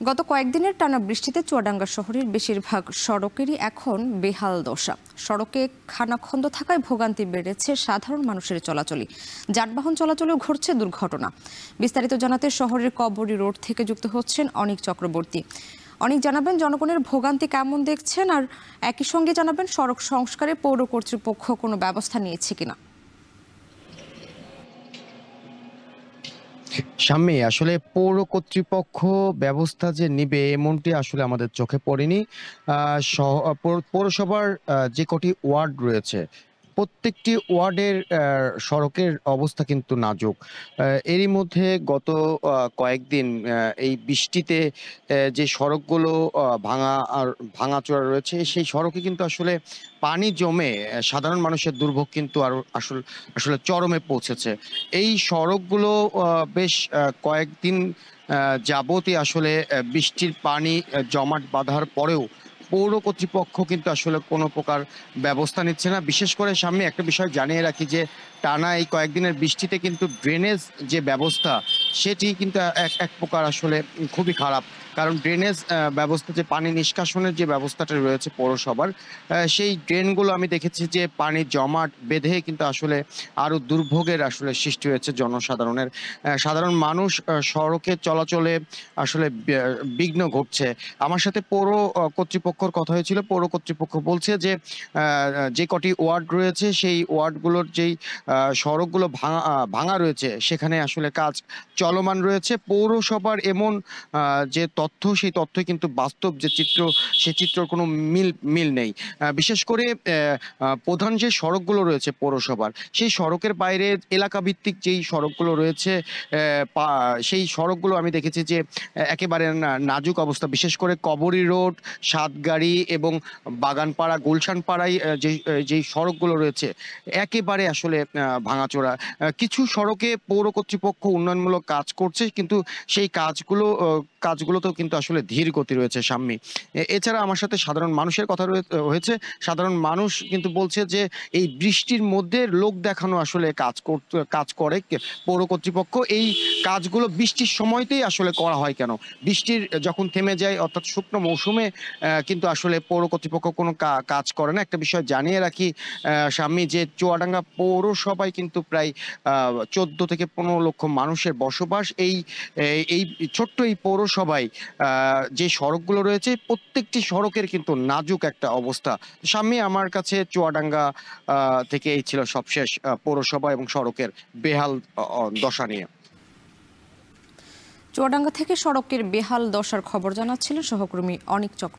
গত কয়েকদিনের টানা বৃষ্টিতে চুয়াডাঙ্গা শহরের বেশিরভাগ সড়কেরই এখন বেহাল দশা। সড়কে খানাখন্দ থাকায় ভোগান্তি বেড়েছে সাধারণ মানুষের চলাচলে, যানবাহন চলাচলেও ঘটছে দুর্ঘটনা। বিস্তারিত জানাতে শহরের কবরী রোড থেকে যুক্ত হচ্ছেন অনিক চক্রবর্তী। অনেক জানাবেন জনগণের ভোগান্তি কেমন দেখছেন, আর একই সঙ্গে জানাবেন সড়ক সংস্কারে পৌর কর্তৃপক্ষ কোনো ব্যবস্থা নিয়েছে কিনা। সামনে আসলে পৌর কর্তৃপক্ষ ব্যবস্থা যে নিবে এমনটি আসলে আমাদের চোখে পড়েনি। পৌরসভার যে কটি ওয়ার্ড রয়েছে প্রত্যেকটি ওয়ার্ডের সড়কের অবস্থা কিন্তু নাজুক। এরই মধ্যে গত কয়েকদিন এই বৃষ্টিতে যে সড়কগুলো ভাঙা আর ভাঙাচোরা রয়েছে সেই সড়কে কিন্তু আসলে পানি জমে সাধারণ মানুষের দুর্ভোগ কিন্তু আরো আসলে চরমে পৌঁছেছে। এই সড়কগুলো বেশ কয়েকদিন যাবতই আসলে বৃষ্টির পানি জমাট বাঁধার পরেও পৌর কর্তৃপক্ষ কিন্তু আসলে কোনো প্রকার ব্যবস্থা নিচ্ছে না। বিশেষ করে সামনে একটা বিষয় জানিয়ে রাখি যে টানা এই কয়েকদিনের বৃষ্টিতে কিন্তু ড্রেনেজ যে ব্যবস্থা সেটি কিন্তু এক এক প্রকার আসলে খুবই খারাপ। কারণ ড্রেনেজ ব্যবস্থা, যে পানি নিষ্কাশনের যে ব্যবস্থাটা রয়েছে পৌরসভার, সেই ড্রেনগুলো আমি দেখেছি যে পানি জমাট বেঁধে কিন্তু আসলে আরো দুর্ভোগের আসলে সৃষ্টি হয়েছে জনসাধারণের। সাধারণ মানুষ সড়কে চলাচলে আসলে বিঘ্ন ঘটছে। আমার সাথে পৌর কর্তৃপক্ষর কথা হয়েছিল। পৌর কর্তৃপক্ষ বলছে যে যে কটি ওয়ার্ড রয়েছে সেই ওয়ার্ডগুলোর যেই সড়কগুলো ভাঙা রয়েছে সেখানে আসলে কাজ চলমান রয়েছে। পৌরসভার এমন যে তথ্য, সেই তথ্যই কিন্তু বাস্তব যে চিত্র, সেই চিত্রর কোনো মিল নেই। বিশেষ করে প্রধান যে সড়কগুলো রয়েছে পৌরসভার, সেই সড়কের বাইরে এলাকা ভিত্তিক যেই সড়কগুলো রয়েছে সেই সড়কগুলো আমি দেখেছি যে একেবারে নাজুক অবস্থা। বিশেষ করে কবরী রোড, সাতগাড়ি এবং বাগানপাড়া, গুলশানপাড়ায় যেই সড়কগুলো রয়েছে একেবারে আসলে ভাঙাচোরা। কিছু সড়কে পৌর কর্তৃপক্ষ উন্নয়নমূলক কাজ করছে, কিন্তু সেই কাজগুলোতেও কিন্তু আসলে ধীর গতি রয়েছে সামনে। এছাড়া আমার সাথে সাধারণ মানুষের কথা হয়েছে। সাধারণ মানুষ কিন্তু বলছে যে এই বৃষ্টির মধ্যে লোক দেখানো আসলে কাজ করে পৌর কর্তৃপক্ষ। এই কাজগুলো বৃষ্টির সময়তেই আসলে করা হয় কেন? বৃষ্টির যখন থেমে যায়, অর্থাৎ শুকনো মৌসুমে কিন্তু আসলে পৌর কর্তৃপক্ষ কোনো কাজ করে না। একটা বিষয় জানিয়ে রাখি সামনে, যে চুয়াডাঙ্গা পৌরসভায় কিন্তু প্রায় 14 থেকে 15 লক্ষ মানুষের বসবাস। এই এই ছোট্ট এই পৌরসভায় যে সড়কগুলো রয়েছে প্রত্যেকটি সড়কের কিন্তু নাজুক একটা অবস্থা। সামনে আমার কাছে চুয়াডাঙ্গা থেকে এই ছিল সবশেষ পৌরসভা এবং সড়কের বেহাল দশা নিয়ে। চুয়াডাঙ্গা থেকে সড়কের বেহাল দশার খবর জানাচ্ছিলেন সহকর্মী অনিক চক্রবর্তী।